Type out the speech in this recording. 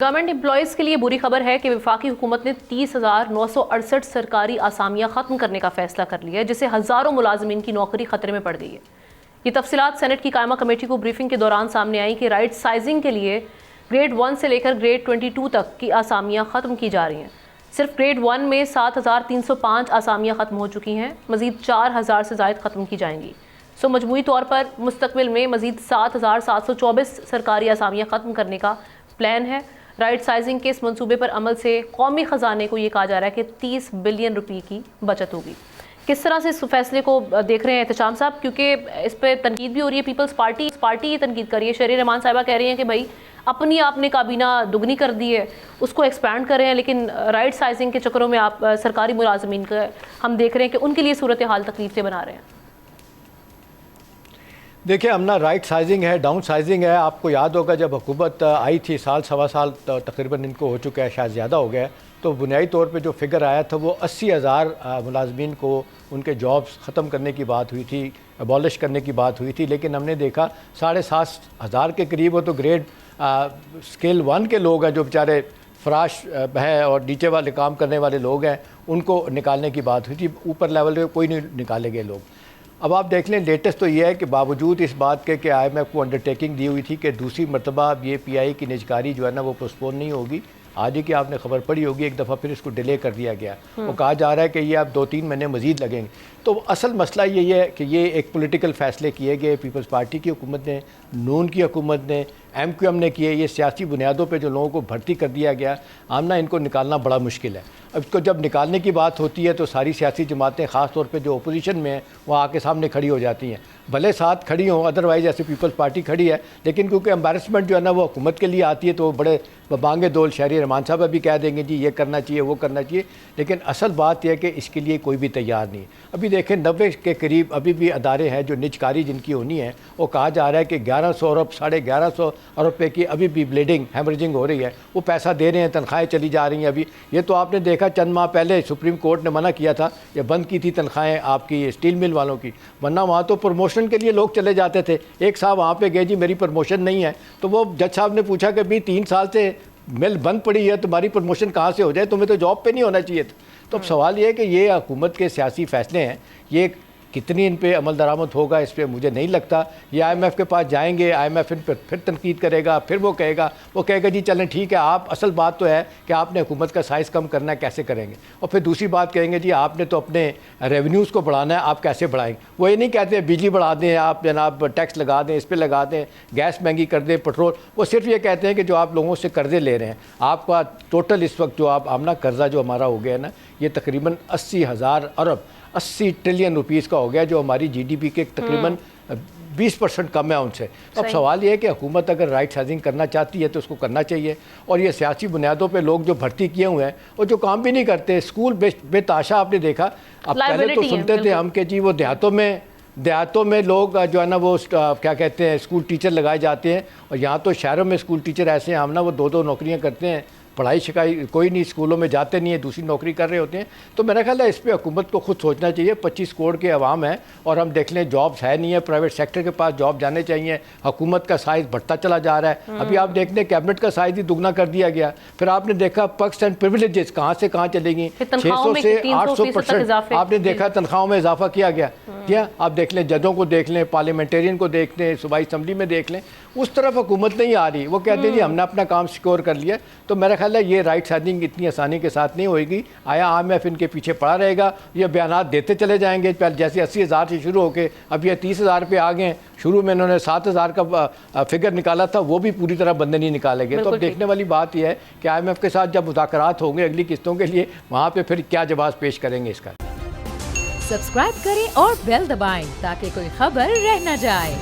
Government employees کے لیے بری خبر ہے کہ وفاقی حکومت نے 30,968 سرکاری آسامیاں ختم کرنے کا فیصلہ کر لیا ہے، جس سے ہزاروں ملازمین کی نوکری خطرے میں پڑ گئی ہے۔ یہ تفصیلات سینٹ کی قائمہ کمیٹی کو بریفنگ کے دوران سامنے آئی کہ رائٹ سائزنگ کے لیے گریڈ 1 سے لے کر گریڈ 22 تک کی آسامیاں ختم کی جا رہی ہیں۔ صرف گریڈ 1 میں 7,305 آسامیاں ختم ہو چکی ہیں، مزید 4,000 سے زائد ختم کی جائیں گی۔ مجموعی طور پر مستقبل میں مزید 7,724 سرکاری آسامیاں ختم کرنے کا پلان ہے۔ رائٹ سائزنگ کے اس منصوبے پر عمل سے قومی خزانے کو یہ کہا جا رہا ہے کہ 30 بلین روپے کی بچت ہوگی۔ کس طرح سے اس فیصلے کو دیکھ رہے ہیں احتشام صاحب؟ کیونکہ اس پہ تنقید بھی ہو رہی ہے، پیپلز پارٹی یہ تنقید کر رہی ہے، شہریار رحمان صاحبہ کہہ رہی ہیں کہ بھائی اپنی آپ نے کابینہ دگنی کر دی ہے، اس کو ایکسپینڈ کر رہے ہیں، لیکن رائٹ سائزنگ کے چکروں میں آپ سرکاری ملازمین کا ہم دیکھ رہے ہیں کہ ان کے لیے صورتحال تکلیف دہ بنا رہے ہیں۔ دیکھیں ہم نا رائٹ سائزنگ ہے، ڈاؤن سائزنگ ہے۔ آپ کو یاد ہوگا جب حکومت آئی تھی سال سوا سال تقریباً ان کو ہو چکا ہے، شاید زیادہ ہو گیا ہے، تو بنیادی طور پہ جو فگر آیا تھا وہ 80,000 ملازمین کو ان کے جابز ختم کرنے کی بات ہوئی تھی، ابالش کرنے کی بات ہوئی تھی، لیکن ہم نے دیکھا 7,500 کے قریب وہ تو گریڈ اسکیل 1 کے لوگ ہیں جو بیچارے فراش ہے اور نیچے والے کام کرنے والے لوگ ہیں، ان کو نکالنے کی بات ہوئی تھی، اوپر لیول پہ کوئی نہیں نکالے گئے لوگ۔ اب آپ دیکھ لیں لیٹسٹ تو یہ ہے کہ باوجود اس بات کے کہ IMF کو انڈرٹیکنگ دی ہوئی تھی کہ دوسری مرتبہ یہ PI کی نجکاری جو ہے نا وہ پوسٹپون نہیں ہوگی، آج ہی کہ آپ نے خبر پڑھی ہوگی ایک دفعہ پھر اس کو ڈیلے کر دیا گیا، وہ کہا جا رہا ہے کہ یہ اب 2-3 مہینے مزید لگیں گے۔ تو اصل مسئلہ یہ ہے کہ یہ ایک پولیٹیکل فیصلے کیے گئے، پیپلز پارٹی کی حکومت نے، نون کی حکومت نے، MQM نے کیے، یہ سیاسی بنیادوں پہ جو لوگوں کو بھرتی کر دیا گیا، آمنا ان کو نکالنا بڑا مشکل ہے۔ اب اس کو جب نکالنے کی بات ہوتی ہے تو ساری سیاسی جماعتیں خاص طور پہ جو اپوزیشن میں ہیں وہ آ کے سامنے کھڑی ہو جاتی ہیں، بھلے ساتھ کھڑی ہوں، ادروائز ایسے پیپلز پارٹی کھڑی ہے، لیکن کیونکہ امبیرسمنٹ جو ہے نا وہ حکومت کے لیے آتی ہے تو وہ بڑے بانگے دول شہری رحمان صاحب بھی کہہ دیں گے جی یہ کرنا چاہیے وہ کرنا چاہیے، لیکن اصل بات یہ ہے کہ اس کے لیے کوئی بھی تیار نہیں۔ ابھی دیکھیں 90 کے قریب ابھی بھی ادارے ہیں جو نجکاری جن کی ہونی ہے، وہ کہا جا رہا ہے کہ 1100 ارب 1150 ارب روپے کی ابھی بھی بلیڈنگ ہیمریجنگ ہو رہی ہے، وہ پیسہ دے رہے ہیں، تنخواہیں چلی جا رہی ہیں۔ ابھی یہ تو آپ نے دیکھا چند ماہ پہلے سپریم کورٹ نے منع کیا تھا، یہ بند کی تھی تنخواہیں آپ کی اسٹیل مل والوں کی، ورنہ وہاں تو پروموشن کے لیے لوگ چلے جاتے تھے۔ ایک صاحب وہاں پہ گئے جی میری پروموشن نہیں ہے، تو وہ جج صاحب نے پوچھا کہ بھی 3 سال سے مل بند پڑی ہے، تمہاری پروموشن کہاں سے ہو جائے، تمہیں تو جاب پہ نہیں ہونا چاہیے تھا۔ تو اب سوال یہ ہے کہ یہ حکومت کے سیاسی فیصلے ہیں، یہ کتنی ان پہ عمل درآمد ہوگا اس پہ مجھے نہیں لگتا۔ یہ IMF کے پاس جائیں گے، IMF ان پہ پھر تنقید کرے گا، پھر وہ کہے گا جی چلیں ٹھیک ہے، آپ اصل بات تو ہے کہ آپ نے حکومت کا سائز کم کرنا ہے، کیسے کریں گے؟ اور پھر دوسری بات کہیں گے جی آپ نے تو اپنے ریونیوز کو بڑھانا ہے، آپ کیسے بڑھائیں گے؟ وہ یہ نہیں کہتے بجلی بڑھا دیں آپ جناب، ٹیکس لگا دیں، اس پہ لگا دیں، گیس مہنگی کر دیں، پٹرول، وہ صرف یہ کہتے ہیں کہ جو آپ لوگوں سے قرضے لے رہے ہیں، آپ کا ٹوٹل اس وقت جو آپ آمنا قرضہ جو ہمارا ہو گیا ہے نا، یہ تقریباً 80,000 ارب 80 ٹریلین روپیز کا ہو گیا، جو ہماری GDP کے تقریباً 20% کم ہے ان سے۔ اب سوال یہ ہے کہ حکومت اگر رائٹ سائزنگ کرنا چاہتی ہے تو اس کو کرنا چاہیے، اور یہ سیاسی بنیادوں پہ لوگ جو بھرتی کیے ہوئے ہیں اور جو کام بھی نہیں کرتے، اسکول بے تاشا آپ نے دیکھا، اب پہلے تو سنتے تھے ہم کہ جی وہ دیہاتوں میں لوگ جو ہے نا وہ کیا کہتے ہیں اسکول ٹیچر لگائے جاتے ہیں، اور یہاں تو شہروں میں اسکول ٹیچر ایسے ہیں ہم نا وہ 2 نوکریاں کرتے ہیں، پڑھائی شکائی کوئی نہیں، اسکولوں میں جاتے نہیں ہیں، دوسری نوکری کر رہے ہوتے ہیں۔ تو میرا خیال ہے اس پہ حکومت کو خود سوچنا چاہیے، 25 کروڑ کے عوام ہیں اور ہم دیکھ لیں جابس ہے نہیں ہے، پرائیویٹ سیکٹر کے پاس جاب جانے چاہیے، حکومت کا سائز بڑھتا چلا جا رہا ہے۔ ابھی آپ دیکھ لیں کیبنٹ کا سائز ہی دگنا کر دیا گیا، پھر آپ نے دیکھا پرکس اینڈ پریویلیجز کہاں سے کہاں چلے گئیں، 600 سے 800% آپ نے دیکھا تنخواہوں میں اضافہ کیا گیا۔ کیا آپ دیکھ لیں ججوں کو دیکھ لیں، پارلیمنٹیرین کو دیکھ لیں، صوبائی اسمبلی میں دیکھ لیں، اس طرف حکومت نہیں آ رہی، وہ کہتے ہیں جی ہم نے اپنا کام سیکور کر لیا۔ تو میرا خیال ہے یہ رائٹ سائزنگ اتنی آسانی کے ساتھ نہیں ہوئے گی۔ آیا IMF ان کے پیچھے پڑا رہے گا، یہ بیانات دیتے چلے جائیں گے، جیسے 80,000 سے شروع ہو کے اب یہ 30,000 پہ آ گئے، شروع میں انہوں نے 7,000 کا فگر نکالا تھا، وہ بھی پوری طرح بندے نہیں نکالے گئے۔ تو اب دیکھنے والی بات یہ ہے کہ IMF کے ساتھ جب مذاکرات ہوں گے اگلی قسطوں کے لیے، وہاں پہ پھر کیا جواز پیش کریں گے اس کا۔ سبسکرائب کریں اور بیل دبائیں تاکہ کوئی خبر رہ نہ جائے۔